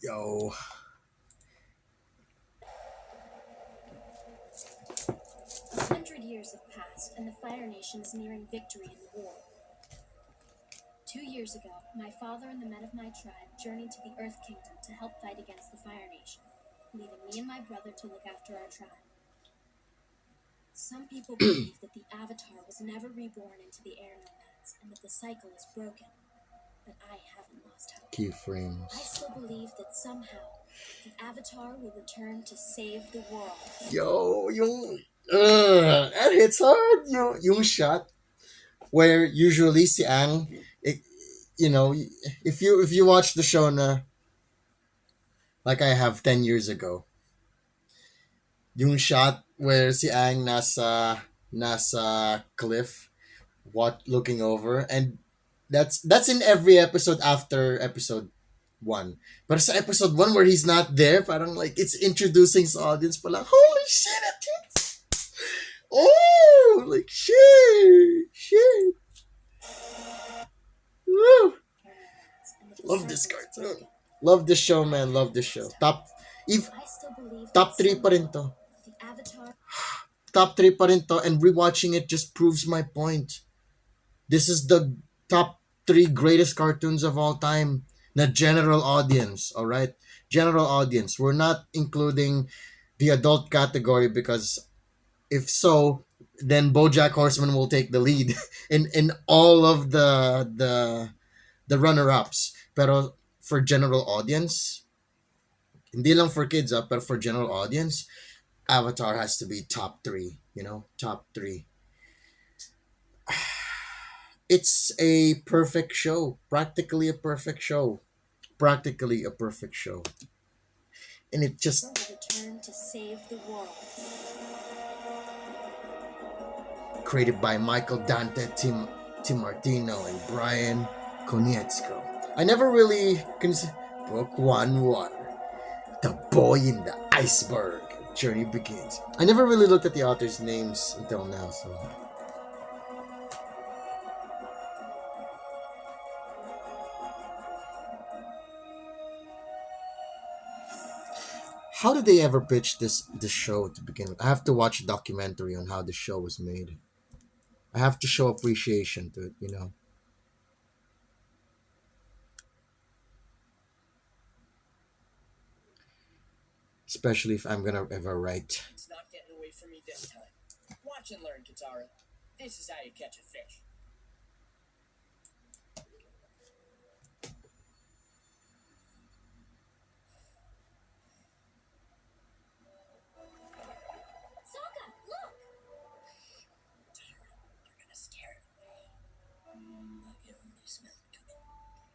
Yo. 100 years have passed, and the Fire Nation is nearing victory in the war. 2 years ago, my father and the men of my tribe journeyed to the Earth Kingdom to help fight against the Fire Nation, leaving me and my brother to look after our tribe. Some people believe that the Avatar was never reborn into the air nomads and that the cycle is broken. But I haven't lost hope. Keyframes. I still believe that somehow the Avatar will return to save the world. Yo, that hits hard. Yung shot where usually si Ang, it, you know, if you watch the show na like I have 10 years ago, yung shot where si Ang nasa cliff, what looking over, and that's in every episode after episode 1. But sa episode 1 where he's not there, parang like it's introducing sa audience pa lang, holy shit, it hits. Oh, like shit. Woo. Love this cartoon. Love this show, man. Love this show. If top 3 pa rin to. Top 3 pa rin to, and rewatching it just proves my point. This is the top 3 greatest cartoons of all time. The general audience, all right? General audience. We're not including the adult category because if so, then BoJack Horseman will take the lead in all of the runner-ups. Pero for general audience, hindi lang for kids, pero for general audience, Avatar has to be top 3, top 3. It's a perfect show. Practically a perfect show. Practically a perfect show. And it just return to save the world. Created by Michael Dante, Tim Martino, and Brian Konietzko. I never really considered Book 1 Water. The Boy in the Iceberg. Journey begins. I never really looked at the authors' names until now, so. How did they ever pitch this show to begin with? I have to watch a documentary on how the show was made. I have to show appreciation to it. Especially if I'm gonna ever write. It's not getting away from me this time. Watch and learn, Katara. This is how you catch a fish. Sokka, look! Katara, you're gonna scare it away. I can already smell it coming.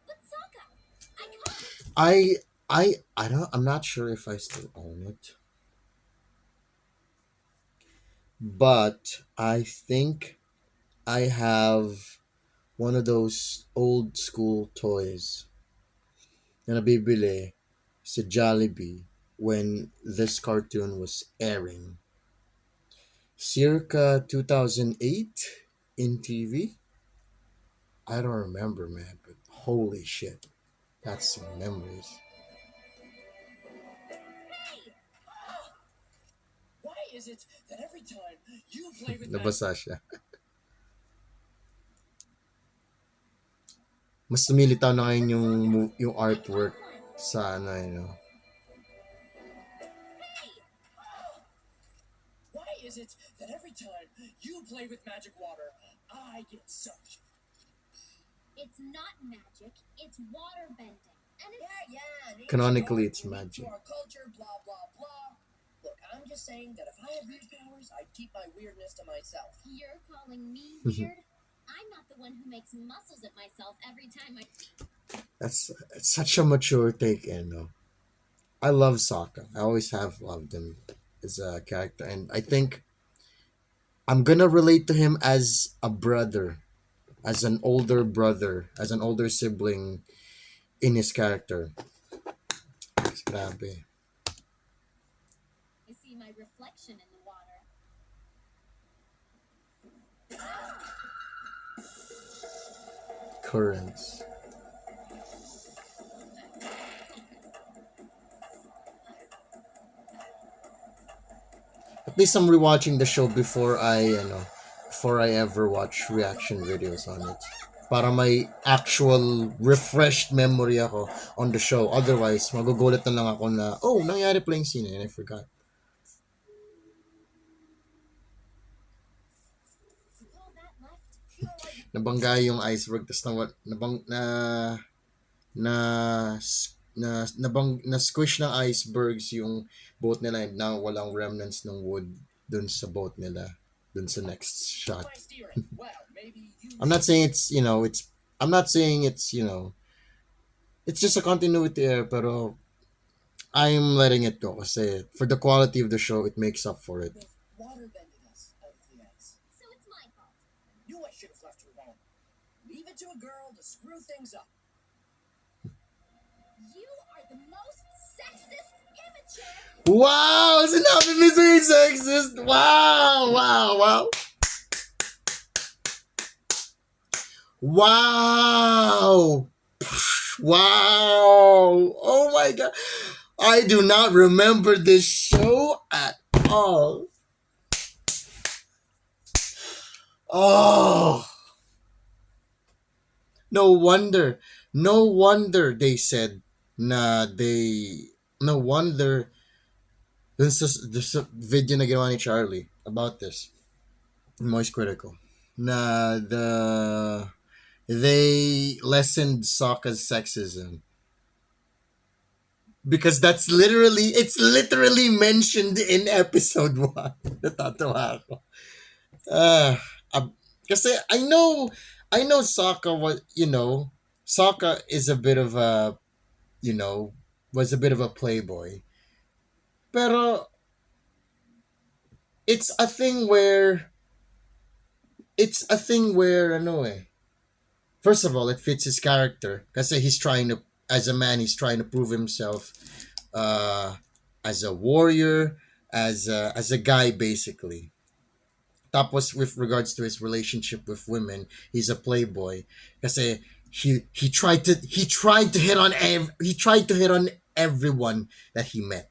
But Sokka, I can't. I'm not sure if I still own it. But I think I have one of those old school toys na nabibili sa Jollibee when this cartoon was airing. Circa 2008 in TV. I don't remember, man, but holy shit. That's some memories. Why is it that every time you play with Nabasa siya. Mas lumilitaw na ngayon yung artwork sa Why is it that every time you play with magic water, I get soaked? It's not magic, it's water bending. And it's Yeah. Canonically, it's magic. To our culture, blah, blah, blah. Look, I'm just saying that if I had weird powers, I'd keep my weirdness to myself. You're calling me weird? I'm not the one who makes muscles at myself every time I... That's such a mature take, I love Sokka. I always have loved him as a character, and I think I'm gonna relate to him as a brother, as an older brother, as an older sibling in his character. Grabe. I see my reflection in the water. Currents. At least I'm rewatching the show before I ever watch reaction videos on it. Para may actual refreshed memory ako on the show. Otherwise, magugulat na lang ako na, oh, nangyari pala yung scene and I forgot. All that left? Feel like Nabangga yung iceberg, tapos na squish ng icebergs yung boat nila and now walang remnants ng wood dun sa boat nila dun sa next shot. My steering. Well, maybe you. I'm not saying I'm not saying it's just a continuity error, pero I'm letting it go kasi for the quality of the show, it makes up for it. If water bended us out of the ice, so it's my fault. knew I should have left her alone. Leave it to a girl to screw things up. You are the most sexist, immature. Wow! Sinabi mo sa'yo sexist! Wow! Wow! Wow! Wow! Wow! Oh my god! I do not remember this show at all. Oh! No wonder. No wonder they said no wonder dun sa video na ginawa ni Charlie about this. Moist Critical. Na they lessened Sokka's sexism. Because it's literally mentioned in episode 1. Natatawa ako. Ah, kasi I know Sokka Sokka is a bit of a, was a bit of a playboy. Pero it's a thing where ano eh. First of all, it fits his character kasi as a man, he's trying to prove himself as a warrior, as a guy basically. Tapos with regards to his relationship with women, he's a playboy kasi he tried to hit on everyone that he met.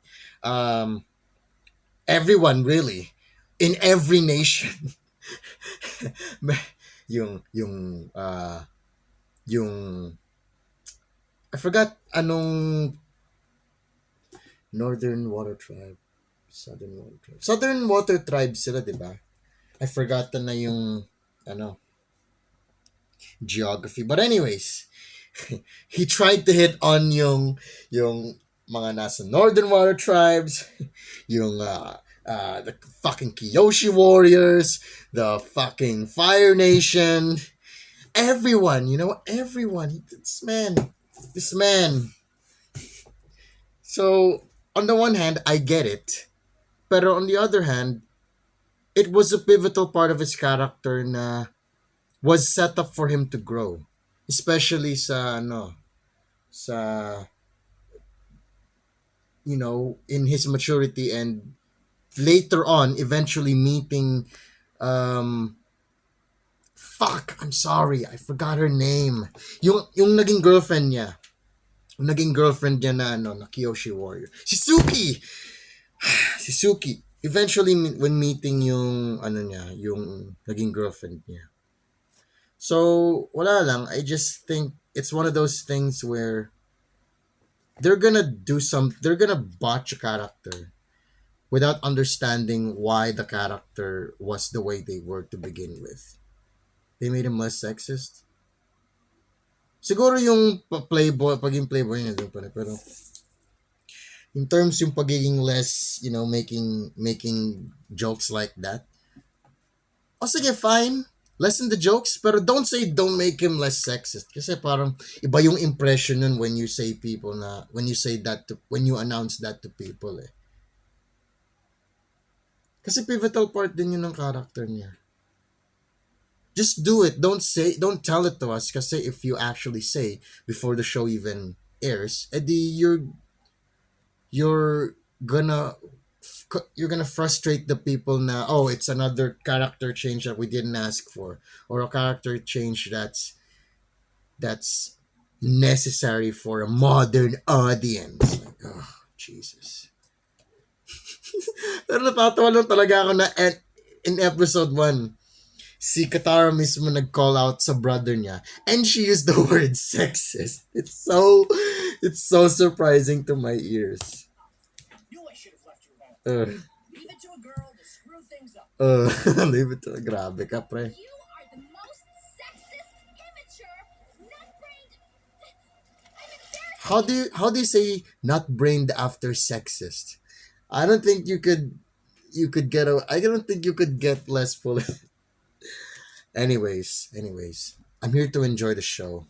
Everyone really in every nation. Yung I forgot anong Northern Water Tribe, Southern Water Tribe sila, 'di ba? I forgot na yung geography. But anyways, he tried to hit on yung mga nasa Northern Water Tribes, yung the fucking Kyoshi Warriors, the fucking Fire Nation, everyone, everyone. This man. So, on the one hand, I get it. Pero on the other hand, it was a pivotal part of his character na was set up for him to grow. Especially sa in his maturity and later on eventually meeting I'm sorry, I forgot her name. Yung naging girlfriend niya. Yung naging girlfriend niya na Kyoshi Warrior. Si Suki. Si Suki. Eventually when meeting yung yung naging girlfriend niya. So, wala lang. I just think it's one of those things where they're gonna botch a character without understanding why the character was the way they were to begin with. They made him less sexist. Siguro yung pagiging playboy niya doon pala, pero in terms yung pagiging less, making jokes like that. O sige, fine. Lessen the jokes, pero don't make him less sexist. Kasi parang iba yung impression nun when you announce that to people eh. Kasi pivotal part din yun ng character niya. Just do it. Don't tell it to us kasi if you actually say before the show even airs, edi you're gonna frustrate the people na, oh, it's another character change that we didn't ask for, or a character change that's that's necessary for a modern audience. Like, oh, Jesus. Pero natatawa lang talaga ako na in episode 1, si Katara mismo nag-call out sa brother niya and she used the word sexist. It's so surprising to my ears. Knew I should have left you alone. Uh, Leave it to a girl to screw things up. leave it to, grabe ka, pre. You are the most sexist, immature, nut-brained. I'm embarrassed. How do you say not brained after sexist? I don't think you could get I don't think you could get less full. Anyways, I'm here to enjoy the show.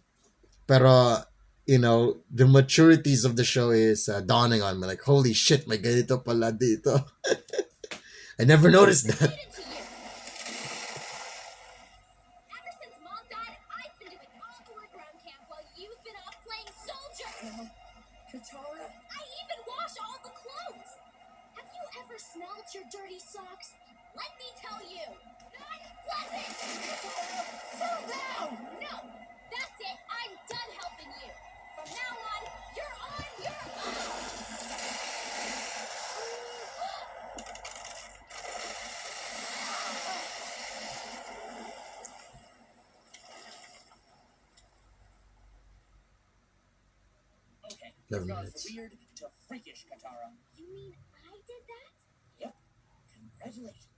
Pero the maturities of the show is dawning on me. Like, holy shit, may ganito pala dito. I never noticed that. Related to you. Ever since Mom died, I've been doing all the work around camp while you've been off playing soldier. Katara? I even wash all the clothes. Have you ever smelled your dirty socks? Let me tell you, not pleasant. Settle down! No, that's it. I'm done helping you. From now on your own. Okay, 11 you've gone minutes. from weird to freakish, Katara. You mean I did that? Yep. Congratulations.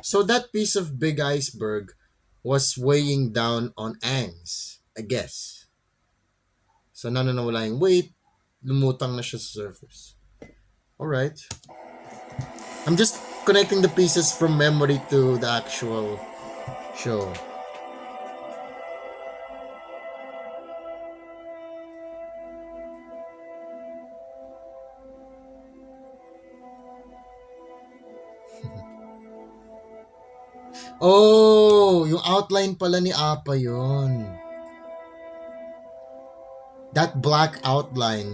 So that piece of big iceberg was weighing down on Aang's, I guess. So nananawala yung weight, lumutang na siya sa surface. Alright. I'm just connecting the pieces from memory to the actual show. Oh, yung outline pala ni Apa yun. That black outline.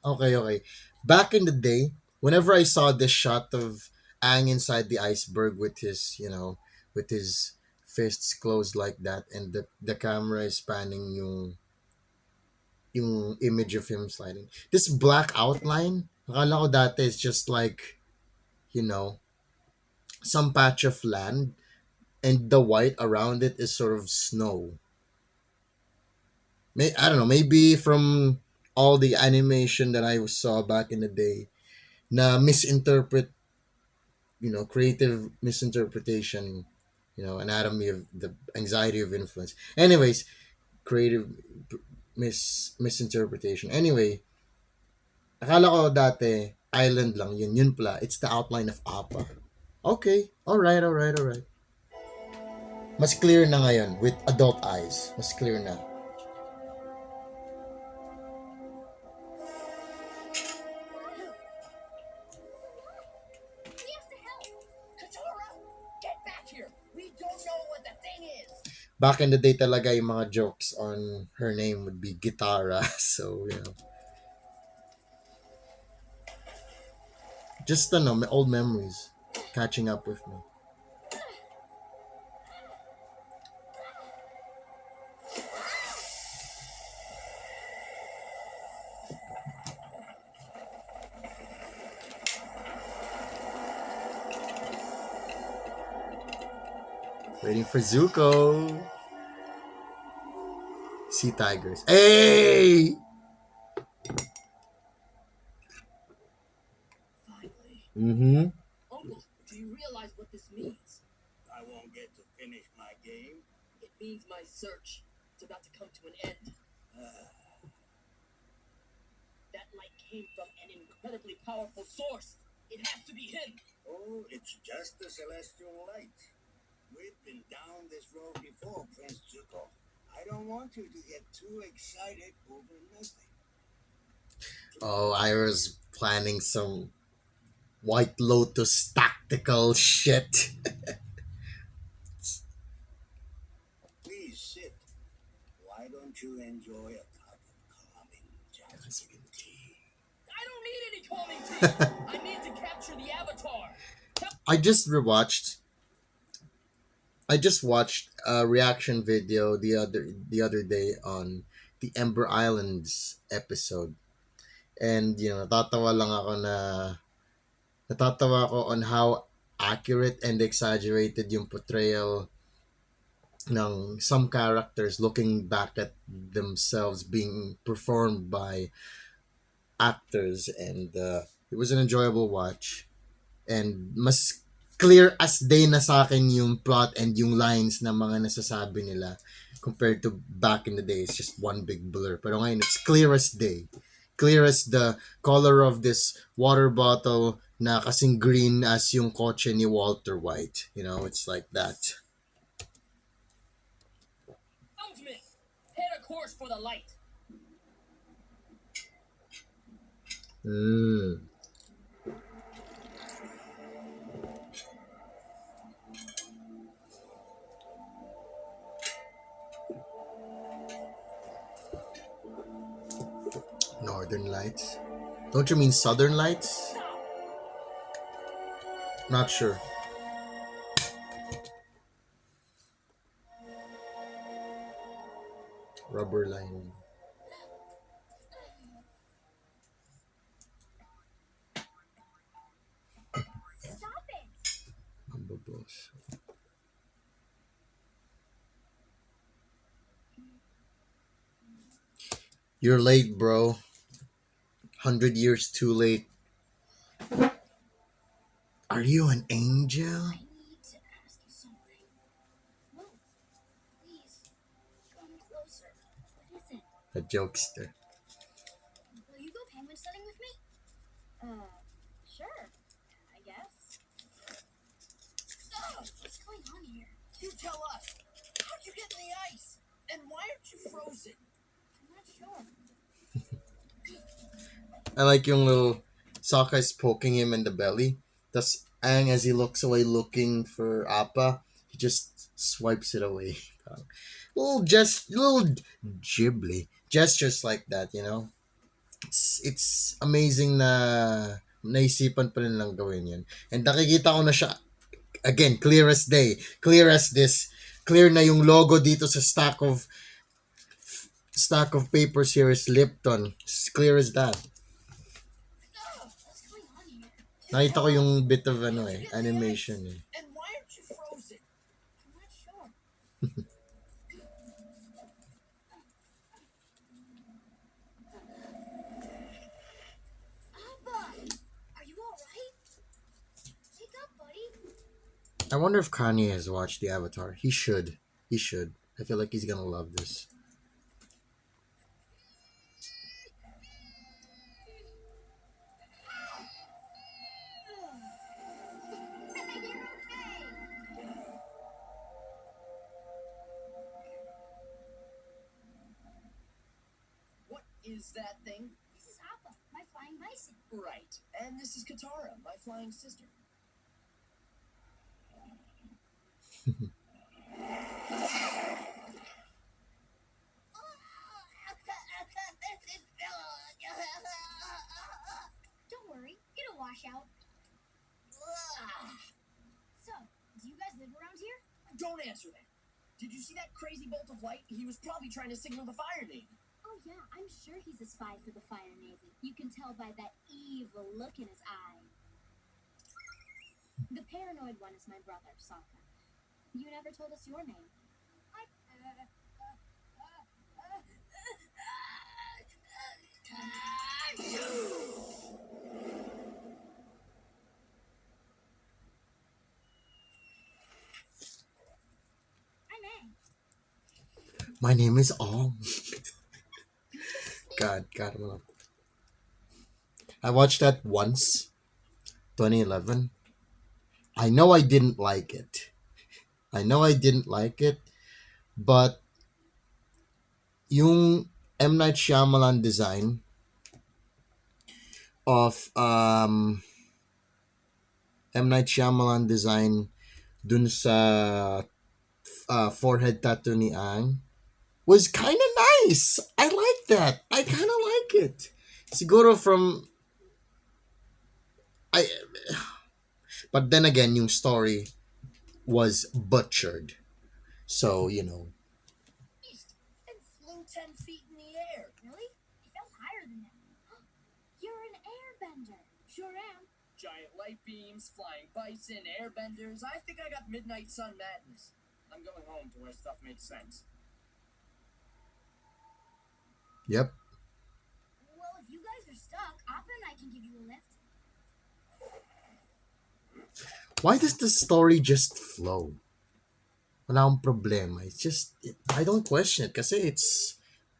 Okay. Back in the day, whenever I saw this shot of Aang inside the iceberg with his fists closed like that, and the camera is panning yung image of him sliding. This black outline, akala ko dati is just like, some patch of land, and the white around it is sort of snow. I don't know, maybe from all the animation that I saw back in the day, na misinterpret, creative misinterpretation, anatomy of the anxiety of influence. Anyways, creative misinterpretation. Anyway, akala ko dati, island lang yun. Yun pala, it's the outline of Appa. Okay, alright. Mas clear na ngayon with adult eyes. Mas clear na. We have to help. Katara! Get back here! We don't know what the thing is! Back in the day talaga, yung mga jokes on her name would be Gitara. So, just my old memories catching up with me. Waiting for Zuko. Sea tigers. Hey! Finally. Mm-hmm. Uncle, do you realize what this means? I won't get to finish my game. It means my search is about to come to an end. That light came from an incredibly powerful source. It has to be him. Oh, it's just the celestial light. We've been down this road before, Prince Zuko. I don't want you to get too excited over nothing. Oh, I was planning some White Lotus tactical shit. Please sit. Why don't you enjoy a cup of calming jasmine tea? I don't need any calming tea. I need to capture the Avatar. I just rewatched. I just watched a reaction video the other day on the Ember Islands episode, and natatawa lang ako natatawa ako on how accurate and exaggerated yung portrayal ng some characters looking back at themselves being performed by actors, and it was an enjoyable watch, and mas clear as day na sa akin yung plot and yung lines na mga nasasabi nila compared to back in the day. It's just one big blur, pero ngayon it's clear as day, clear as the color of this water bottle na kasing green as yung kotse ni Walter White. It's like that. Helmsman, head a course for the light. Mm. Northern Lights. Don't you mean Southern Lights? Not sure. Rubber lining. Stop it! Mambo Bros. You're late, bro. 100 years too late. Are you an angel? I need to ask you something. No, please, come closer. What is it? A jokester. Will you go penguin sledding with me? Sure, I guess. Oh, What's going on here? you tell us. How'd you get in the ice? And why aren't you frozen? I'm not sure. I like yung little Sokka is poking him in the belly. Tas Aang, as he looks away looking for Appa, he just swipes it away. Little Ghibli gestures like that. It's amazing na naisipan pa rin lang gawin yun. And nakikita ko na siya, again, clear as day, clear as this, clear na yung logo dito sa stack of papers here is Lipton. It's clear as that. What's going on here? Nakita ko yung bit of animation eh. And why aren't you frozen? I'm not sure. Abba! Are you alright? Wake up, buddy. I wonder if Kanye has watched the Avatar. He should. He should. I feel like he's gonna love this. What is that thing? This is Appa, my flying bison. Right. And this is Katara, my flying sister. Don't worry, it'll wash out. So, do you guys live around here? Don't answer that. Did you see that crazy bolt of light? He was probably trying to signal the Fire Navy. Oh yeah, I'm sure he's a spy for the Fire Navy. You can tell by that evil look in his eye. The paranoid one is my brother, Sokka. You never told us your name. I'm Aang. My name is Ong. God, I love it. I watched that once, 2011. I know I didn't like it. But yung M. Night Shyamalan design of M. Night Shyamalan design dun sa forehead tattoo ni Ang was kind of nice. I like that. I kind of like it. Siguro from I But then again, yung story was butchered. So, Beast and flew 10 feet in the air. Really? It felt higher than that. You're an airbender. Sure am. Giant light beams, flying bison, airbenders. I think I got midnight sun madness. I'm going home to where stuff makes sense. yep. Well, if you guys are stuck, Appa and I can give you a lift. Why does the story just flow? Wala akong problema. It's just, I don't question it kasi it's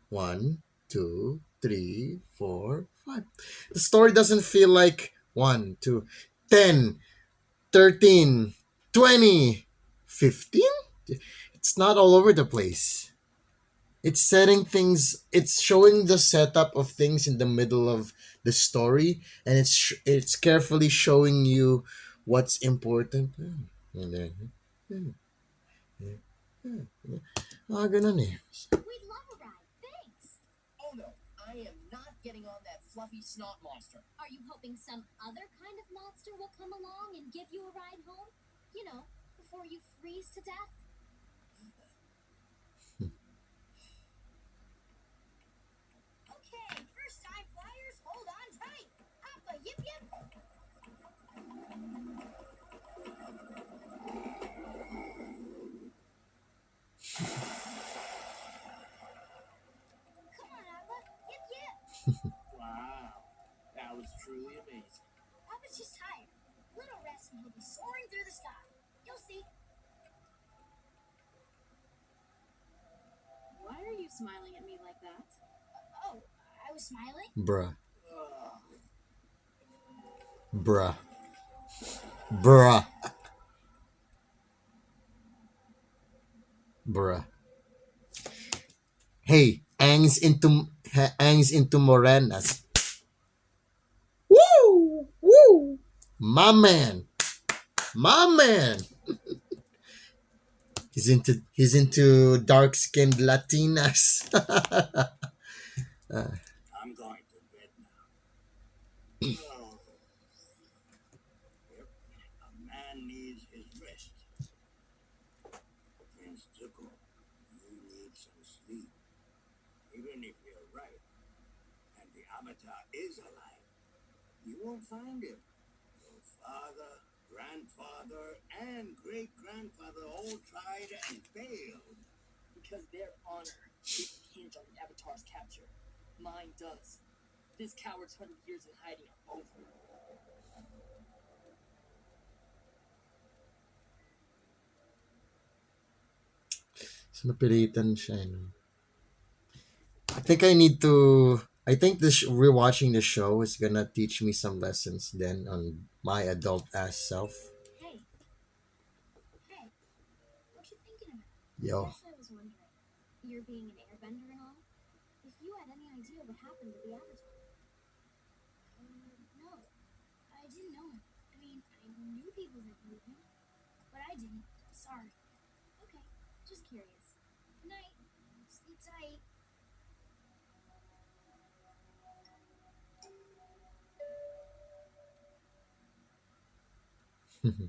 1, 2, 3, 4, 5. The story doesn't feel like 1, 2, 10, 13, 20, 15. It's not all over the place. It's setting things, it's showing the setup of things in the middle of the story, and it's carefully showing you what's important. Ganun eh. We'd love a ride. Thanks. Oh no, I am not getting on that fluffy snot monster. Are you hoping some other kind of monster will come along and give you a ride home? You know, before you freeze to death? Okay, first time flyers, hold on tight. Appa, yip yip. Come on, Appa, yip yip. Wow, that was truly amazing. Appa's just tired. Little rest and he'll be soaring through the sky. You'll see. Why are you smiling at me like that? Oh, I was smiling? Bruh. Bruh. Bruh. Bruh. Hey, Ang's into Morenas. Woo! Woo! My man. My man. He's into dark skinned Latinas. I'm going to bed now. Oh. Yep. A man needs his rest. Prince Zuko, you need some sleep. Even if you're right, and the Avatar is alive, you won't find him. Your father, grandfather, and great-grandfather all tried and failed. Because their honor didn't hinge on the Avatar's capture. Mine does. This coward's 100 years in hiding are over. So napilitan siya. I think this rewatching the show is gonna teach me some lessons then on my adult ass self. Hey. Hey. What you thinking about? Yo. Guess I was wondering. You're being an airbender and all? If you had any idea what happened to the Avatar? No. I didn't know him. I mean, I knew people that knew him. But I didn't. Sorry. Okay. Just curious. Good night. Sleep tight. Hey,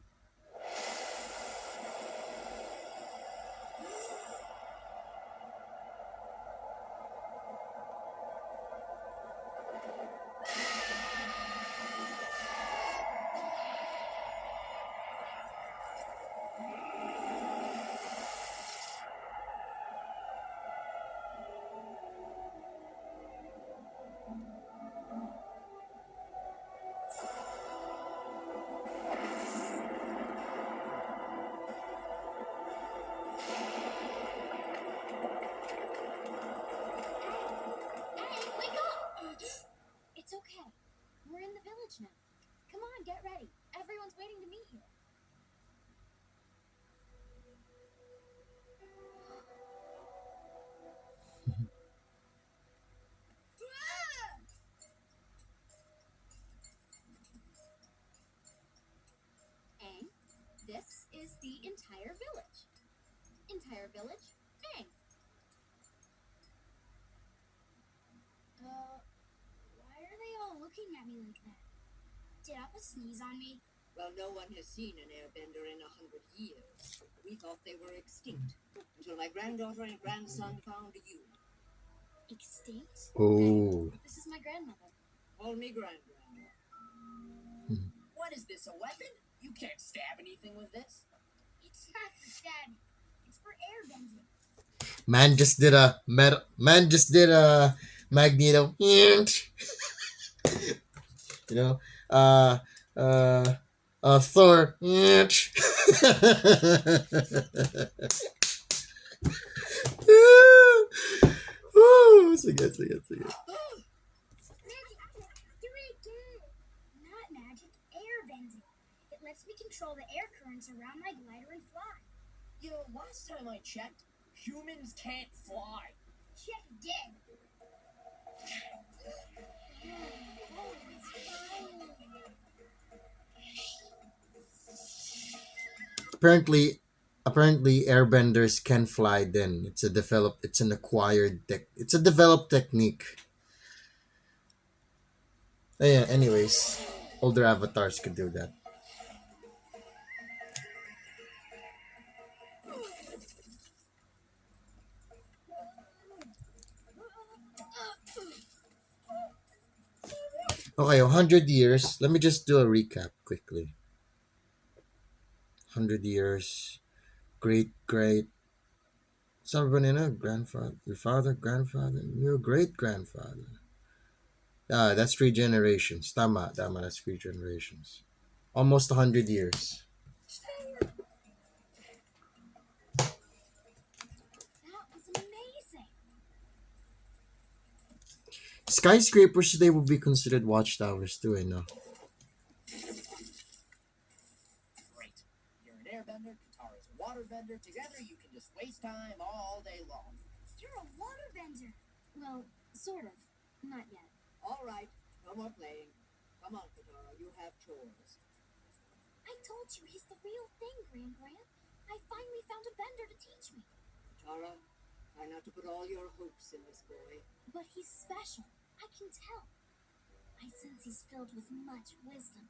wake up! It's okay. We're in the village now. Come on, get ready. Everyone's waiting to meet you. Aang, this is the entire village. Entire village, Aang. Why are they all looking at me like that? Did Appa sneeze on me? Well, no one has seen an airbender in 100 years. We thought they were extinct until my granddaughter and grandson found you. Extinct? Oh. This is my grandmother. Call me grandgrandma. What is this, a weapon? You can't stab anything with this. It's not for stabbing. It's for airbending. Man just did a Magneto. You know, uh, Thor. Woo, sige. Magic! Do it again! Not magic, airbending. It lets me control the air currents around my glider and fly. You know, last time I checked, humans can't fly. Check dead. Oh, it's flying. Apparently airbenders can fly then. It's a developed technique. Yeah, anyways, older avatars could do that. Okay, 100 years. Let me just do a recap quickly. 100 years. Great. Somebody know? Grandfather, your father, grandfather, your great grandfather. Ah, that's 3 generations. Tama, that's 3 generations. Almost 100 years. That was amazing. Skyscrapers today will be considered watchtowers too, I know. Great. You're an airbender, Katara's a waterbender. Together you can just waste time all day long. You're a waterbender. Well, sort of. Not yet. All right, no more playing. Come on, Katara, you have chores. I told you he's the real thing, Gran. I finally found a bender to teach me. Katara, try not to put all your hopes in this boy. But he's special. I can tell. I sense he's filled with much wisdom.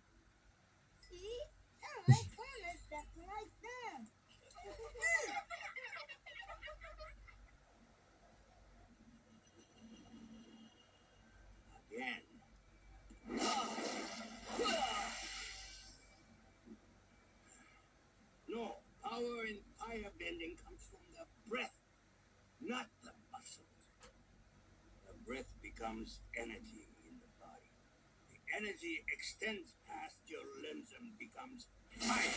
See? I promised that like them. Again. No, power in firebending comes from the breath, not the muscles. The breath becomes energy in the body. The energy extends past your limbs and becomes fire.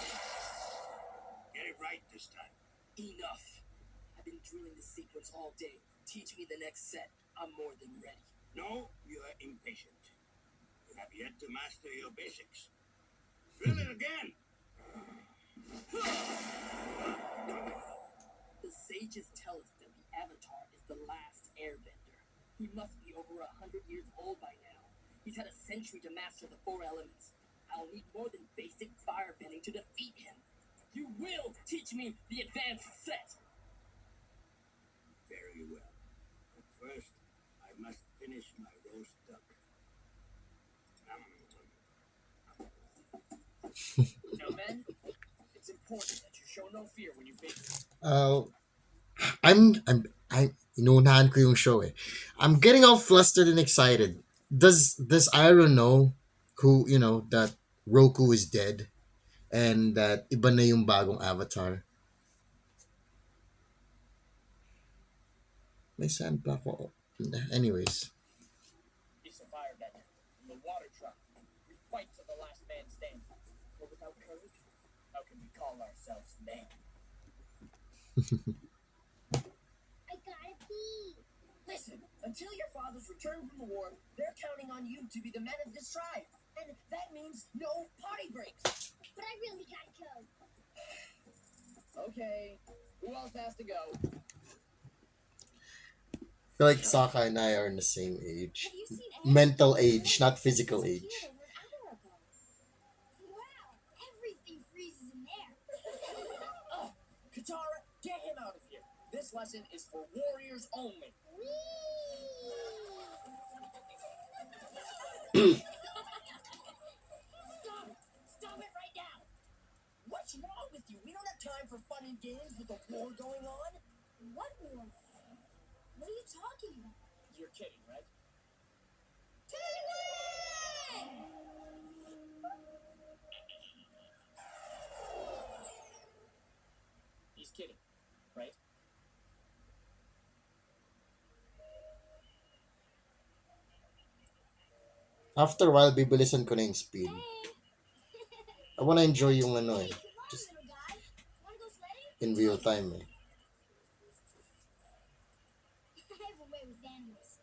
Get it right this time. Enough. I've been drilling the sequence all day. Teach me the next set. I'm more than ready. No, you are impatient. You have yet to master your basics. Drill it again. The sages tell us that the Avatar is the last airbender. He must be over 100 years old by now. He's had a century to master the 4 elements. I'll need more than basic firebending to defeat him. You will teach me the advanced set. Very well. But first, I must finish my roast duck. Now, men, it's important that you show no fear when you face. Inuunahan ko yung show eh. I'm getting all flustered and excited. Does Iroh know who, that Roku is dead and that iba na yung bagong avatar? May sand pa ako. Anyways. He's a firebender from the water truck. We fight to the last man standing. But without courage, how can we call ourselves men? I gotta pee. Listen, until your fathers return from the war, they're counting on you to be the men of this tribe. And that means no potty breaks. But I really gotta go. Okay, who else has to go? I feel like Sokka and I are in the same age. Have you seen Mental anything? age, not physical Disappeared age. over an hour ago. Wow, everything freezes in there. Oh, Katara, get him out of here. This lesson is for warriors only. Stop it right now. What's wrong with you? We don't have time for fun and games with a war going on. What war? What are you talking about? You're kidding, right? He's kidding, right? After a while, bibilisan ko na yung speed. I wanna enjoy yung ano eh. Hey, come on, Just little guy. Wanna go sledding? in real time eh. I have a way with animals.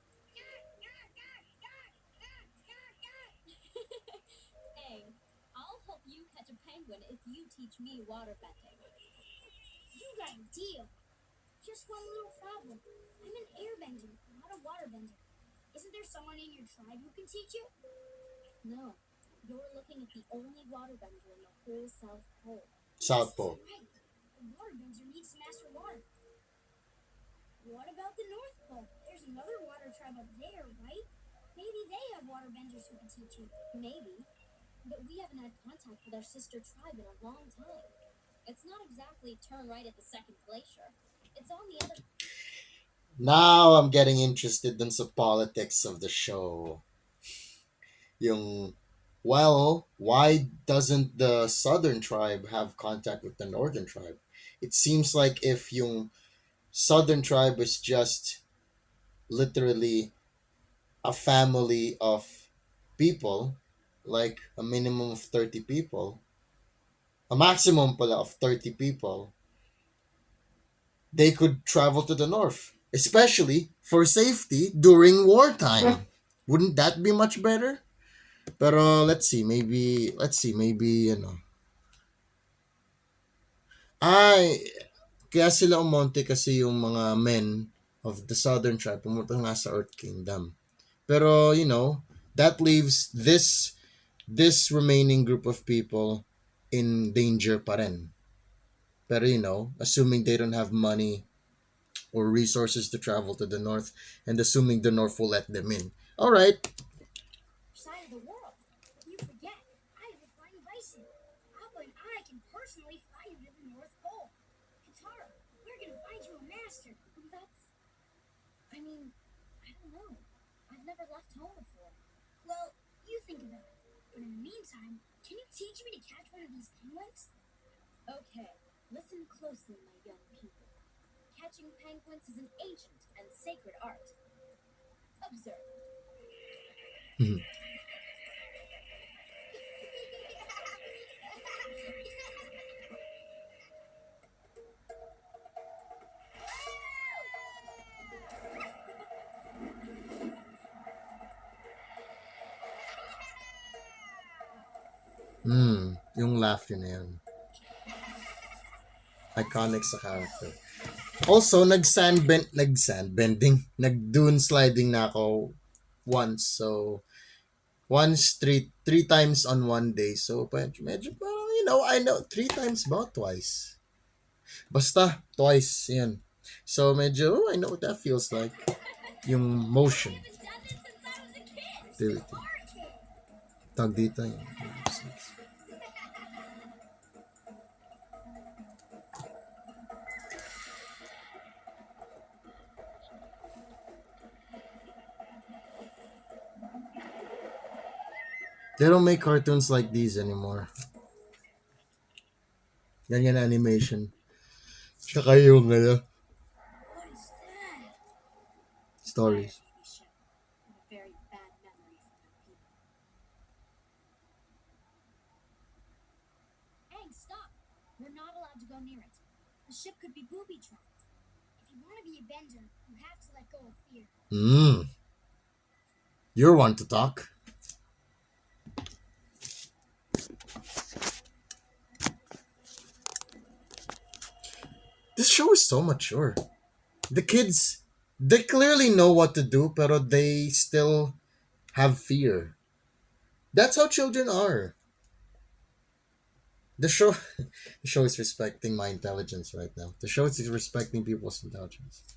Hey, I'll help you catch a penguin if you teach me water bending. You got a deal. Just one little problem. I'm an airbender, not a waterbender. Isn't there someone in your tribe who can teach you? No, you're looking at the only waterbender in the whole South Pole. South Pole. Right. A waterbender needs to master water. What about the North Pole? There's another water tribe up there, right? Maybe they have waterbenders who can teach you. Maybe, but we haven't had contact with our sister tribe in a long time. It's not exactly turn right at the second glacier. It's on the other. Now I'm getting interested dun sa politics of the show. Yung, well, why doesn't the southern tribe have contact with the northern tribe? It seems like if yung southern tribe is just literally a family of people, like a minimum of 30 people, a maximum pala of 30 people, they could travel to the north, especially for safety during wartime. Wouldn't that be much better? Pero maybe, kaya sila umonte kasi yung mga men of the southern tribe pumunta nga sa Earth Kingdom. Pero, that leaves this remaining group of people in danger pa rin. Pero, assuming they don't have money or resources to travel to the north, and assuming the north will let them in. All right. Side of the world. You forget. I have a flying bison. Appa and I can personally fly you to the North Pole. Katara, we're gonna find you a master. I mean, I don't know. I've never left home before. Well, you think about it. But in the meantime, can you teach me to catch one of these penguins? Okay, listen closely, my young people. Catching penguins is an ancient and sacred art. Observe. Yung laughter na yun. Iconic sa character. Also, nag-dune sliding na ako once. So, three times on one day. So, medyo parang, I know, 3 times ba? Twice. Basta, twice, yan. So, medyo, I know what that feels like. Yung motion. I haven't done this since I was a kid. Activity. Or a kid. Tag dito yun. They don't make cartoons like these anymore. Ganyan animation. Tsaka yung What is that? stories. Baby ship. And a very bad memory for my people. Aang, stop. We're not allowed to go near it. The ship could be booby-trapped. If you want to be a bender, you have to let go of fear. You're one to talk. This show is so mature. The kids, they clearly know what to do, pero they still have fear. That's how children are. The show, the show is respecting my intelligence right now. The show is respecting people's intelligence.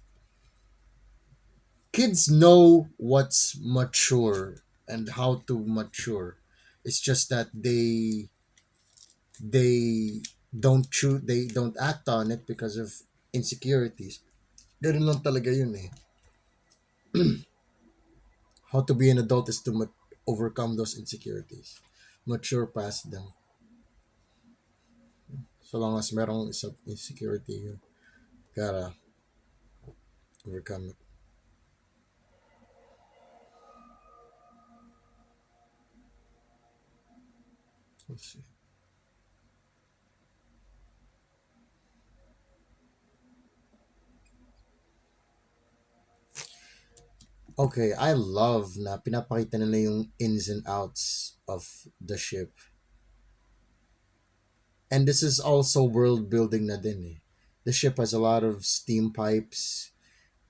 Kids know what's mature and how to mature. It's just that they they don't act on it because of insecurities. Ganun lang talaga yun eh. How to be an adult is to overcome those insecurities. Mature past them. So long as merong isa insecurity, you gotta overcome it. Let's see. Okay, I love na pinapakita nila yung ins and outs of the ship. And this is also world building na din eh. The ship has a lot of steam pipes,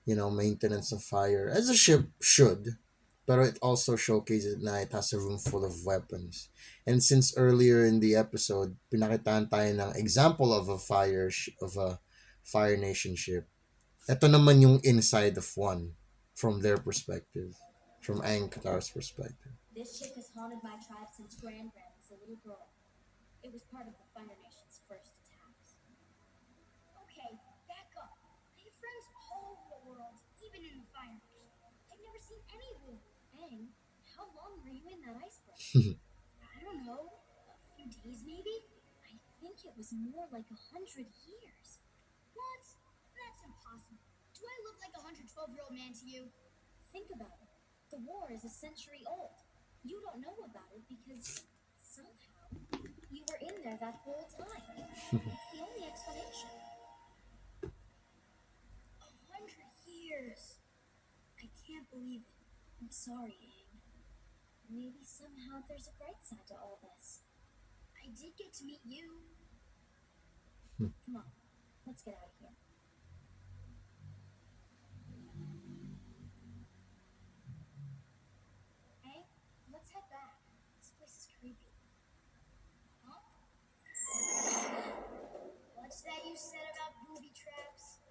maintenance of fire, as a ship should. But it also showcases na it has a room full of weapons. And since earlier in the episode, pinakitaan tayo ng example of of a Fire Nation ship. Ito naman yung inside of one from their perspective, from Aang Katar's perspective. This ship has haunted my tribe since Grand was a little girl. It was part of the Fire Nation's first attacks. Okay, back up. I have friends all over the world, even in the Fire Nation. I've never seen any of them. Aang, how long were you in that iceberg? I don't know, a few days maybe? I think it was more like 100 years. What? That's impossible. Do I look like a 112-year-old man to you? Think about it. The war is a century old. You don't know about it because somehow you were in there that whole time. It's the only explanation. 100 years. I can't believe it. I'm sorry, Aang. Maybe somehow there's a bright side to all this. I did get to meet you. Come on, let's get out of here. Aang, let's head back. This place is creepy. Huh? What's that you said about booby traps?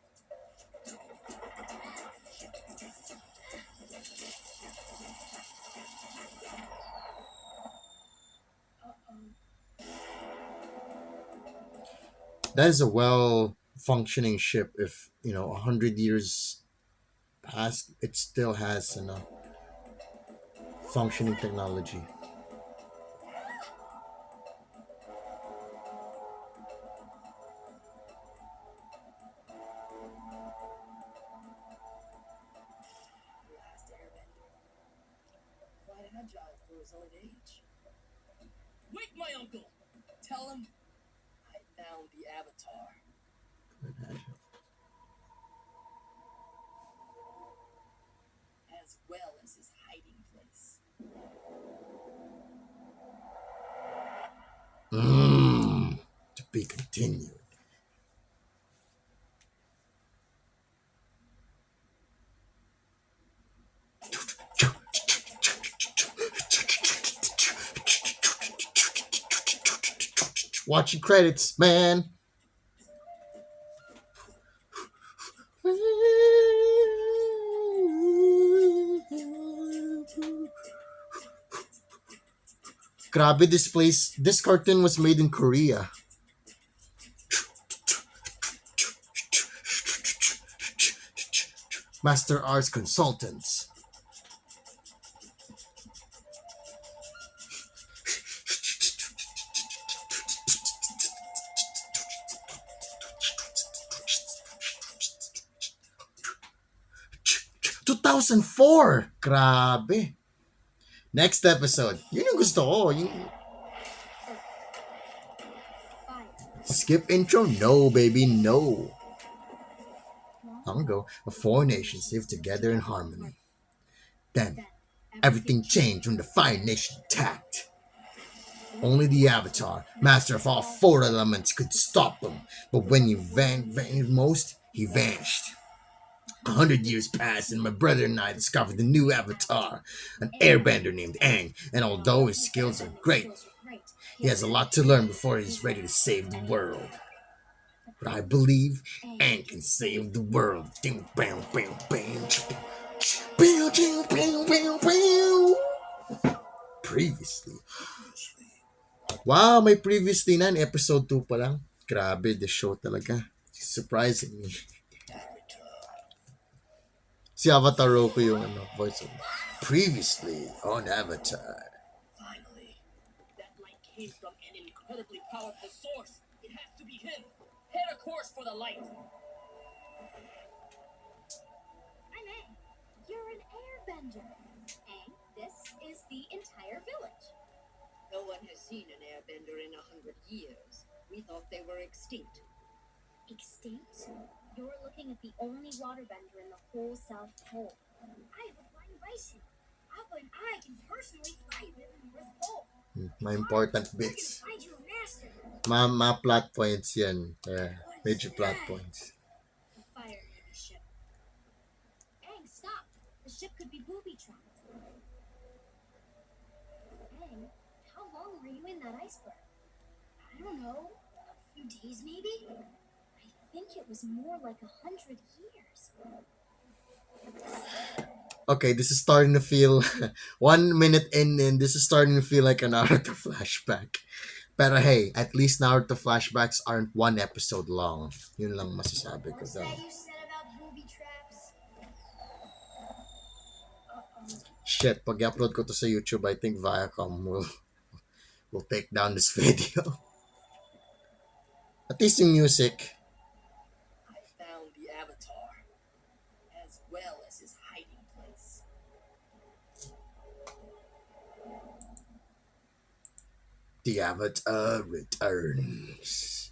That is a well functioning ship. If 100 years past, it still has functioning technology. Last airbender. Quite agile for his old age. Wake my uncle! Tell him I found the Avatar. As well as his hiding place. To be continued. Watching credits, man. Grabe, this cartoon was made in Korea. Master Arts Consultants. ...2004! Grabe. Next episode. Yun yung gusto ko. Skip intro? No, baby, no. Long ago, the four nations lived together in harmony. Then, everything changed when the Fire Nation attacked. Only the Avatar, master of all four elements, could stop them. But when he vanished most, he vanished. 100 years passed, and my brother and I discovered the new Avatar, an airbender named Aang. And although his skills are great, he has a lot to learn before he's ready to save the world. But I believe Aang can save the world. Previously. Wow, may previously na. Episode 2 pa lang. Grabe, the show talaga. Surprising me. Si Avatar Roku yung voice over. Previously on Avatar. Finally. That light came from an incredibly powerful source. It has to be him. Head a course for the light. I'm Aang. You're an airbender. Aang, this is the entire village. No one has seen an airbender in 100 years. We thought they were extinct. Extinct? You're looking at the only waterbender in the whole South Pole. I have a flying bison. Appa and I can personally fly you to the North Pole. Mga important We're bits. gonna find you a master. Mga plot points yan. Major plot points. The Fire Navy ship. Aang, stop! The ship could be booby-trapped. Aang, how long were you in that iceberg? I don't know. A few days, maybe? I think it was more like 100 years. Okay, this is starting to feel 1 minute in and this is starting to feel like a Naruto flashback. Pero hey, at least Naruto flashbacks aren't 1 episode long. Yun lang masasabi ko What's daw. that you said about booby traps? Shit, pag upload ko to sa YouTube, I think Viacom will take down this video. At least yung music. I found the Avatar, as well as his hiding place. The Avatar returns.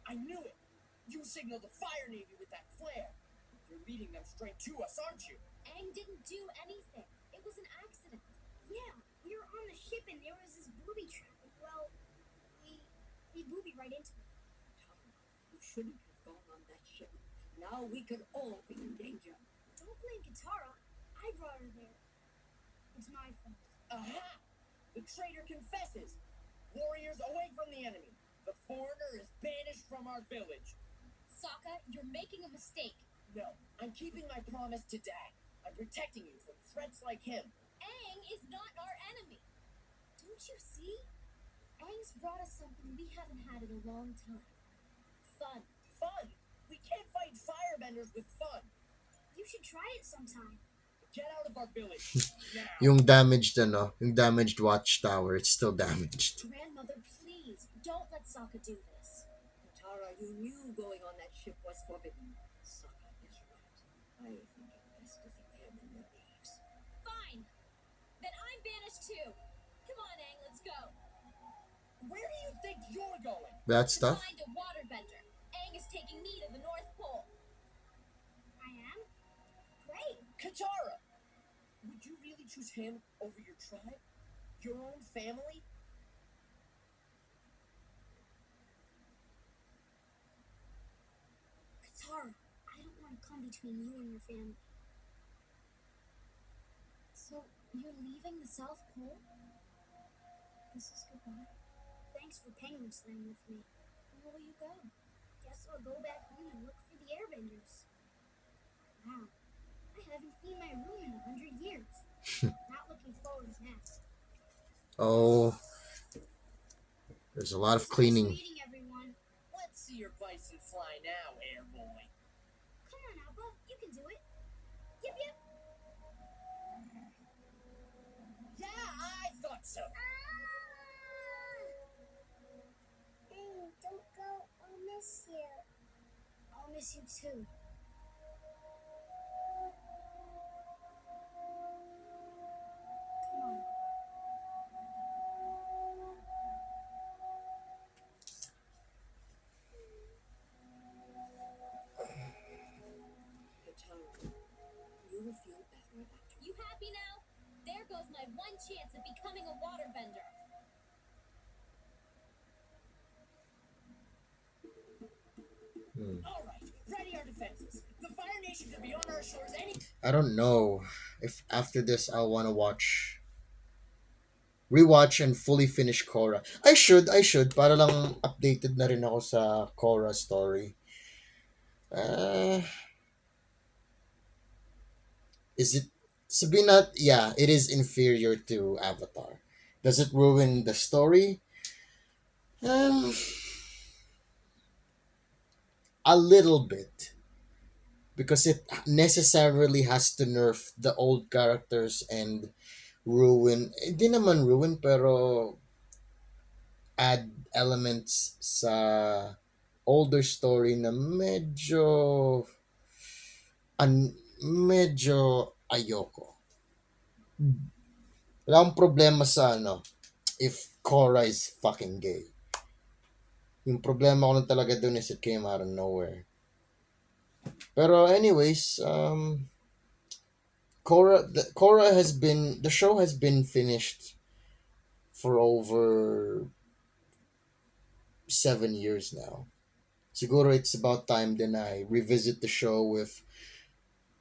I knew it! You signaled the Fire Navy with that flare. You're leading them straight to us, aren't you? Aang didn't do anything. It was an accident. Yeah, we were on the ship and there was this booby trap. Well, we boobied right into it. You shouldn't have gone on that ship. Now we could all be in danger. Don't blame Katara. I brought her there. It's my fault. Aha! The traitor confesses! Warriors away from the enemy! The foreigner is banished from our village! Sokka, you're making a mistake. No, I'm keeping my promise to Dad. I'm protecting you from threats like him. Aang is not our enemy. Don't you see? Aang's brought us something we haven't had in a long time. Fun. Fun? We can't fight firebenders with fun. You should try it sometime. Get out of our village. Now. Yung damaged yung damaged watchtower, it's still damaged. Grandmother, please, don't let Sokka do this. Katara, you knew going on that ship was forbidden. Sokka is right. I think it best if the airbender leaves. Fine. Then I'm banished too. Come on, Aang, let's go. Where do you think you're going? That To stuff? find a waterbender. Aang is taking me to the North Pole. I am? Great. Katara! Would you really choose him over your tribe? Your own family? Katara, I don't want to come between you and your family. So, you're leaving the South Pole? This is goodbye. Thanks for Penguin Slam with me. Where will you go? Guess I'll go back home and look for the airbenders. Wow. I haven't cleaned my room in 100 years. Not looking forward to that. Oh, there's a lot of Nice cleaning. meeting everyone. Let's see your bison fly now, air boy. Come on, Appa. You can do it. Yip yip. Yeah, I thought so. Hey, don't go. I'll miss you. I'll miss you too. Come on. Katara, you will feel better after You happy now? There goes my one chance at becoming a waterbender. All right, ready our defenses. The Fire Nation could be on our shores any. I don't know if after this I'll want to watch rewatch and fully finish Korra. I should. Para lang updated na rin ako sa Korra story. Uh, is it, sabihin na, yeah, it is inferior to Avatar. Does it ruin the story? Um, a little bit. Because it necessarily has to nerf the old characters and ruin, hindi naman ruin, pero add elements sa older story na medyo ayoko. Wala akong problema sa ano, if Korra is fucking gay. Yung problema ko lang talaga dun is it came out of nowhere. Pero anyways, the show has been finished for over 7 years now. Siguro it's about time then I revisit the show with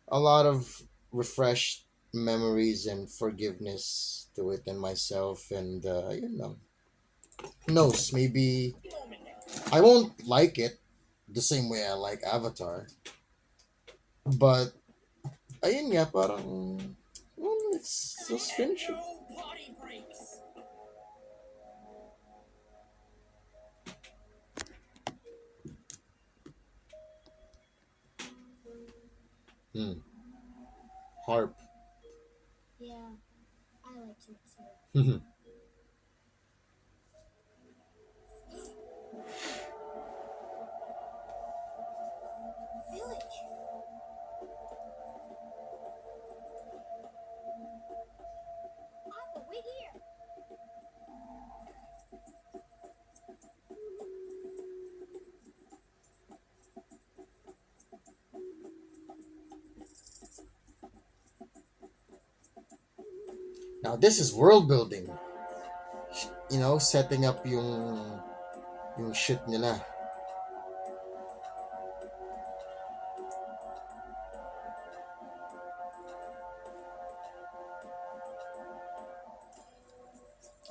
a lot of refreshed memories and forgiveness to it and myself, and who knows, maybe I won't like it the same way I like Avatar, but ayun nga, parang, well, let's finish it. No potty breaks. Harp. Yeah, I liked it too. Village. Appa, wait here. Now this is world building. Setting up yung shit nila.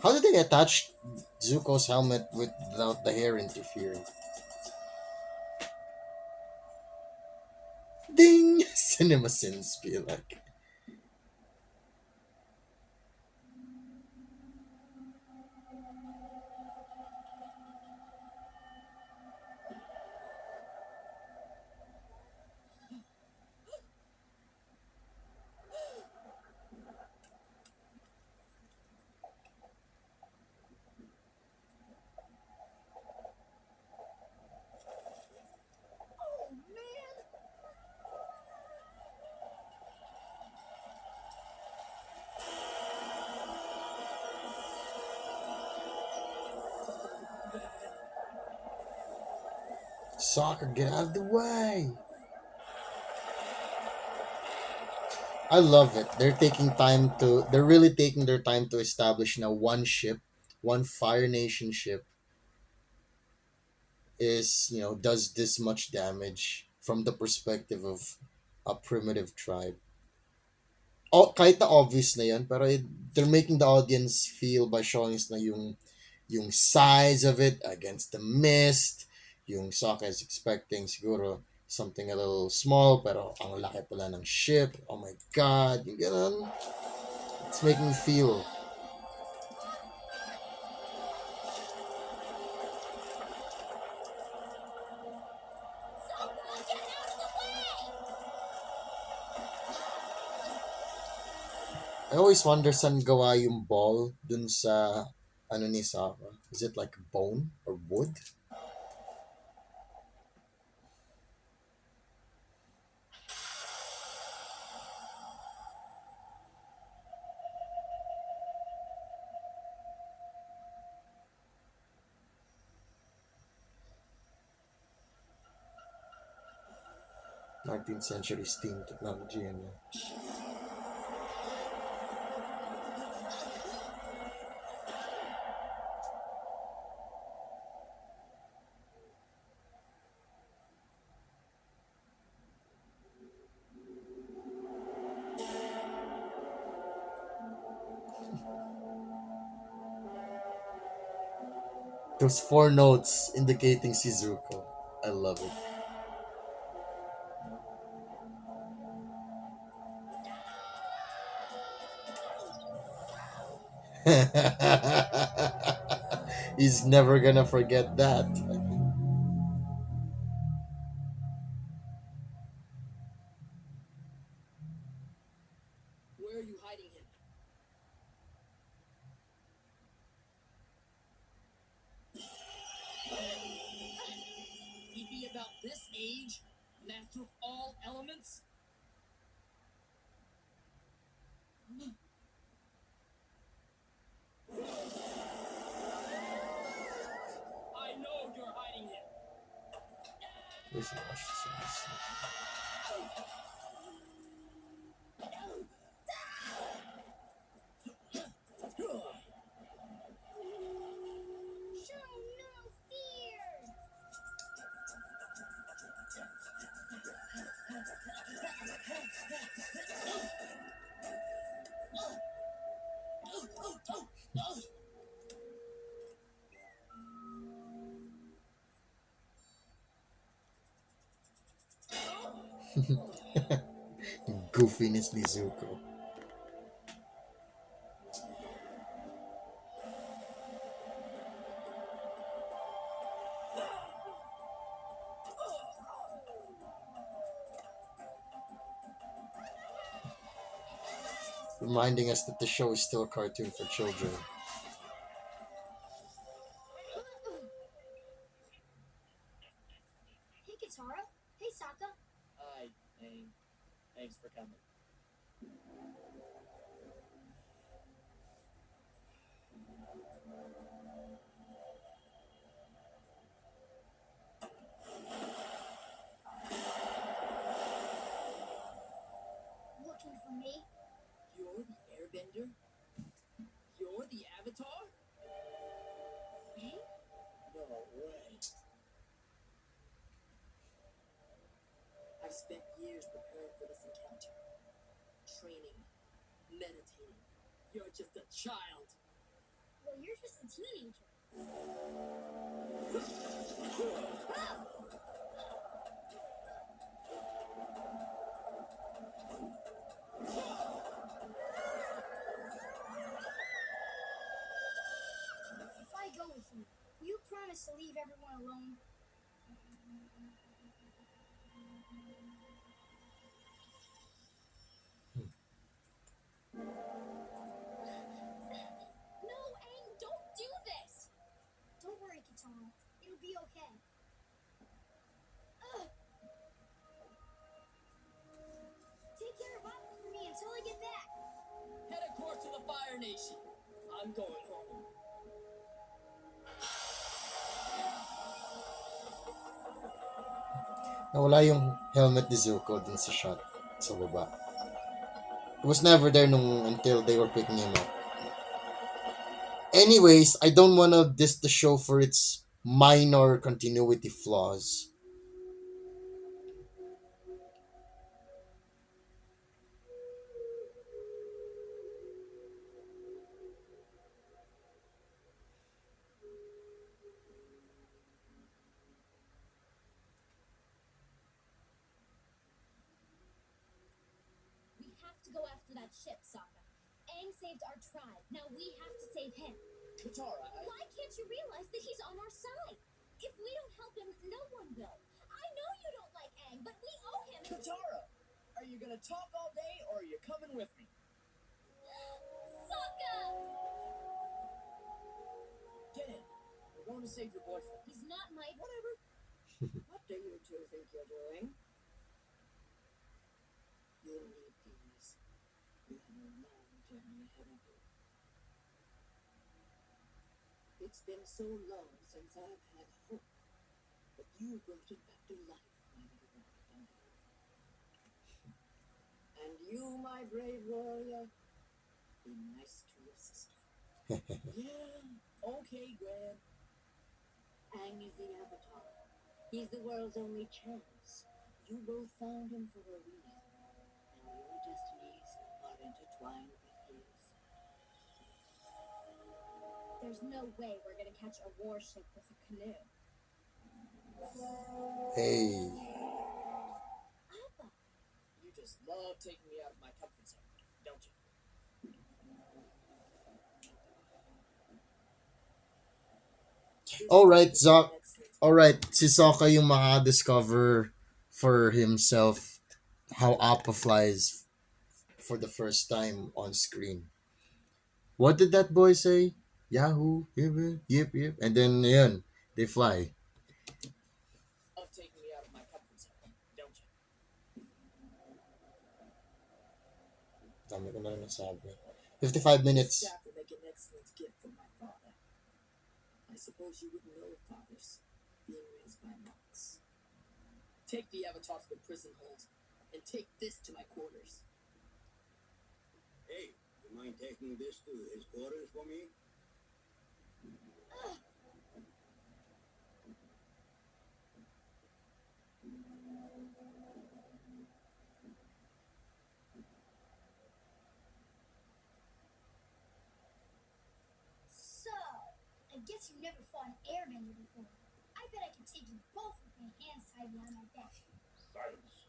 How did they attach Zuko's helmet without the hair interfering? Ding! Cinema sins be like. Oh man! Soccer, get out of the way! I love it. They're really taking their time to establish now one ship, one Fire Nation ship does this much damage from the perspective of a primitive tribe. Oh, kahit na obvious na yun, pero they're making the audience feel by showing us na yung size of it against the mist. Yung Sokka is expecting siguro something a little small, pero ang laki pala ng ship. Oh my God, yung ganun. It's making me feel. I always wonder saan gawa yung ball dun sa ano ni Sokka. Is it like bone or wood? '19th century steam technology and Those four notes indicating Shizuko. I love it. He's never gonna forget that. Where are you hiding him? He'd be about this age, master of all elements? I know you're hiding him. Where's the watch this one? Show no fear! Goofiness Nizuko. Reminding us that the show is still a cartoon for children. Hey, Katara. Hey, Sokka. Hi, Aang. Thanks for coming. Looking for me? You're the airbender? You're the Avatar? Hey? No way. I've spent years preparing for this encounter. Training, meditating. You're just a child. Well, you're just a teenager. If I go with you, will you promise to leave everyone alone? No, Aang, don't do this! Don't worry, Katara. It'll be okay. Ugh. Take care of Appa for me until I get back. Head a course to the Fire Nation. I'm going home. Nawala yung helmet ni Zuko dun sa shot sa baba. It was never there until they were picking him up. Anyways, I don't wanna diss the show for its minor continuity flaws. We have to go after that ship, Sokka. Aang saved our tribe. Now we have to save him. Katara, Why can't you realize that he's on our side? If we don't help him, no one will. I know you don't like Aang, but we owe him. Katara! Are you gonna talk all day or are you coming with me? Sokka! Get in. We're going to save your boyfriend. He's not my. Whatever. What do you two think you're doing? You'll need these. You have a long journey ahead of you. It's been so long since I've had hope, but you brought it back to life, my little waterbender. And you, my brave warrior, be nice to your sister. Yeah, okay, Gran. Aang is the Avatar. He's the world's only chance. You both found him for a reason, and your destinies are intertwined with his. There's There's no way we're gonna catch a warship with a canoe. Hey. Appa, You just love taking me out of my comfort zone, don't you? Alright, Zoc. Alright, si Sokka yung maka-discover for himself how Appa flies for the first time on screen. What did that boy say? Yahoo, yip, yip, yip. And then, yun, they fly. Love taking me out of my comfort zone, don't you? Dami ko na rin nasabi. 55 minutes. Staff will make an excellent gift from my father. I suppose you wouldn't know of fathers being raised by monks. Take the Avatar to the prison hold, and take this to my quarters. Hey, you mind taking this to his quarters for me? So, I guess you never fought an airbender before. I bet I can take you both with my hands tied behind my back. Silence.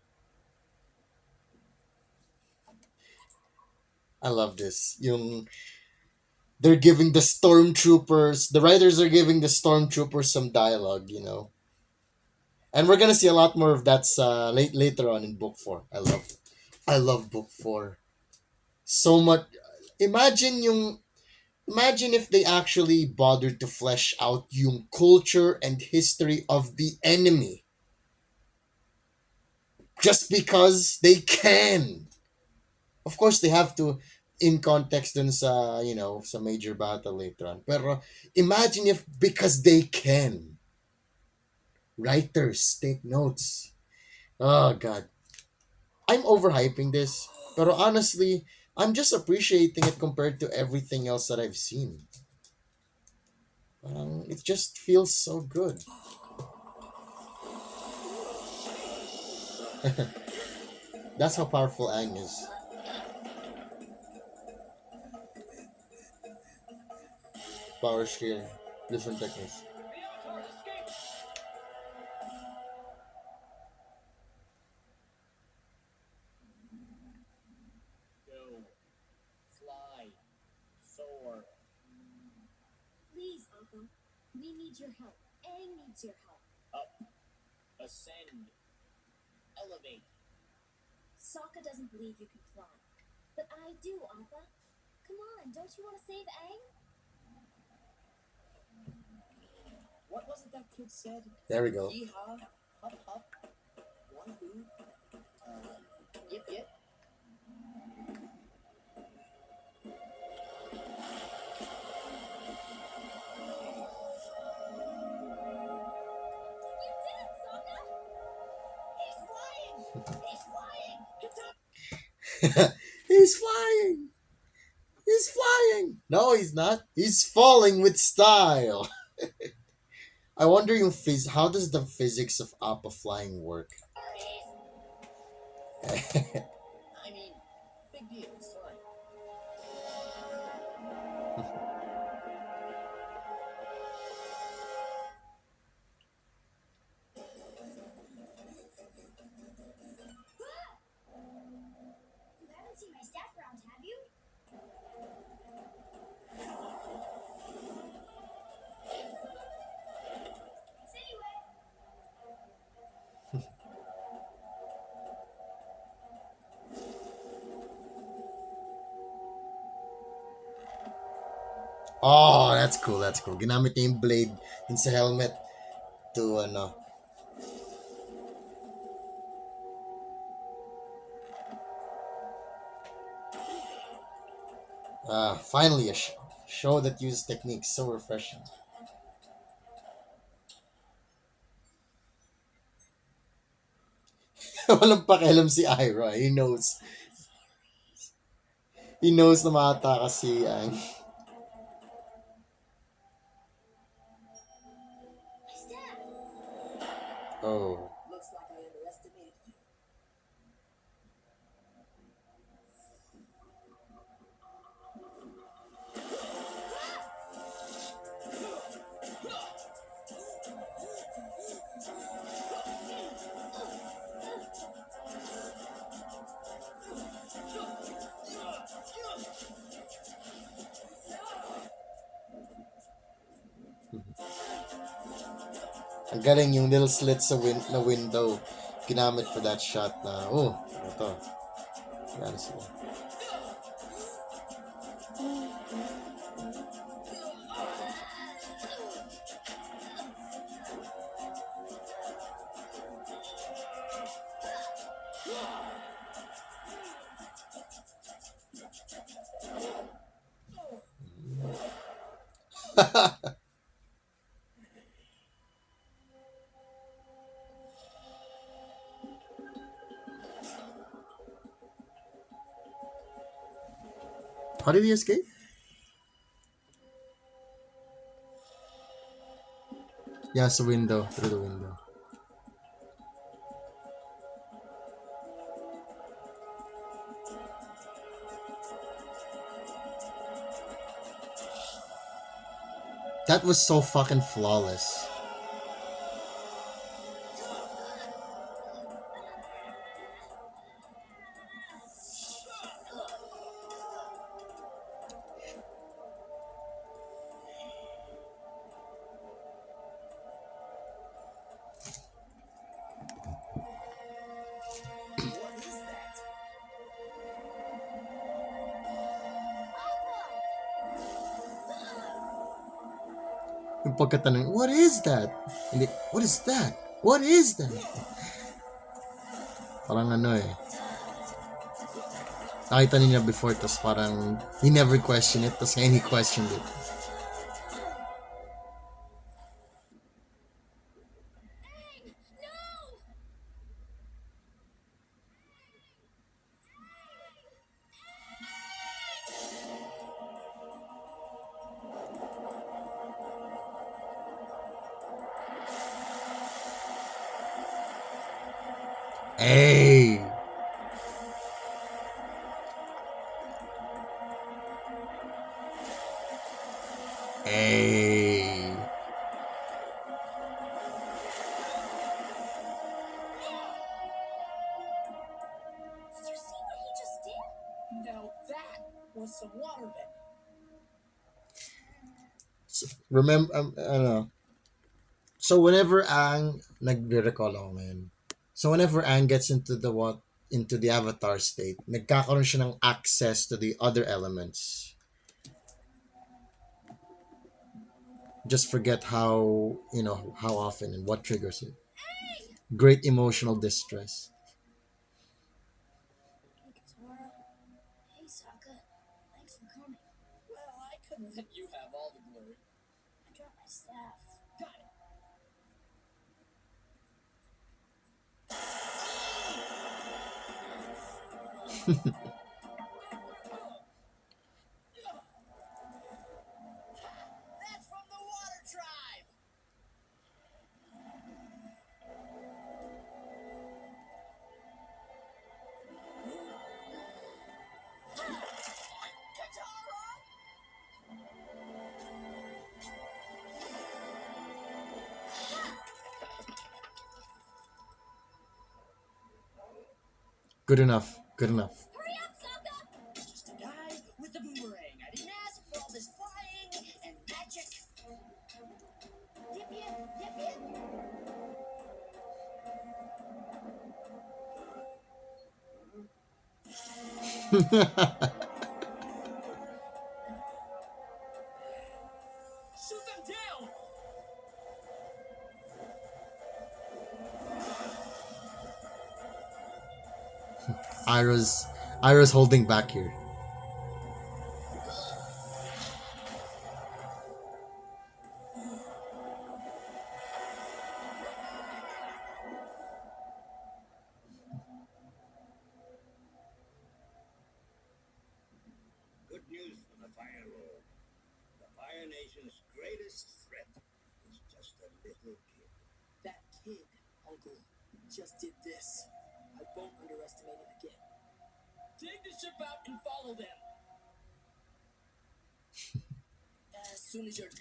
I love this. Yung they're giving the stormtroopers, the writers are giving the stormtroopers some dialogue, you know. And we're gonna see a lot more of that later on in book 4. I love book 4 so much. Imagine yung Imagine if they actually bothered to flesh out yung culture and history of the enemy just because they can. Of course, they have to in context dun sa, sa major battle later on. Pero imagine if because they can. Writers, take notes. Oh, God. I'm overhyping this. Pero honestly, I'm just appreciating it compared to everything else that I've seen. It just feels so good. That's how powerful Aang is. Power scaling. Different techniques. Go. Fly. Soar. please, Appa. We need your help. Aang needs your help. Up. Ascend. Elevate. Sokka doesn't believe you can fly. But I do, Appa. Come on, don't you want to save Aang? What was it that kid said? There we go. Yeehaw. Up, up. One, two. Yip, yip. You did it, Sokka! He's flying! He's flying! He's flying! He's flying! No, he's not. He's falling with style. I wonder how does the physics of Appa flying work? I mean, big deal. Sorry. You haven't seen my staff around, have you? Thanks anyway. Oh, that's cool, that's cool. Ginamit niya yung blade dun sa helmet to finally a show that uses techniques. So refreshing. Walang pakialam si Ira. He knows. He knows na makataka si Aang. My staff. Oh. Looks like I underestimated you. Ang galing yung little slits sa na window. Ginamit for that shot na, oh, ito. Yan sila. How did he escape? Yes, the window. Through the window. That was so fucking flawless. Yung pagkatanong, what is that? Hindi, what is that? What is that? Parang ano eh. Nakita niya before, tas parang he never questioned it, tas ngayon he questioned it. Hey! Hey! Did you see what he just did? Now that was some water bending. Remember, ano, so whenever Aang, nagre-recall ako ngayon. So whenever Aang gets into the avatar state, nagkakaroon siya ng access to the other elements. Just forget how, how often and what triggers it. Great emotional distress. Hey, Katara. Hey, Sokka. Thanks for coming. Well, I couldn't let you have all the glory. I dropped my staff. Got it. That's from the Water Tribe. Katara! Good enough. Good enough. Hurry up, Sokka! Just a guy with a boomerang. I didn't ask for all this flying and magic. Yip, yip, yip, yip. Shoot them down. Iroh's holding back here. Good news for the Fire Lord. The Fire Nation's greatest threat is just a little kid. That kid, Uncle, just did this. I won't underestimate it again. Take the ship out and follow them. As soon as you're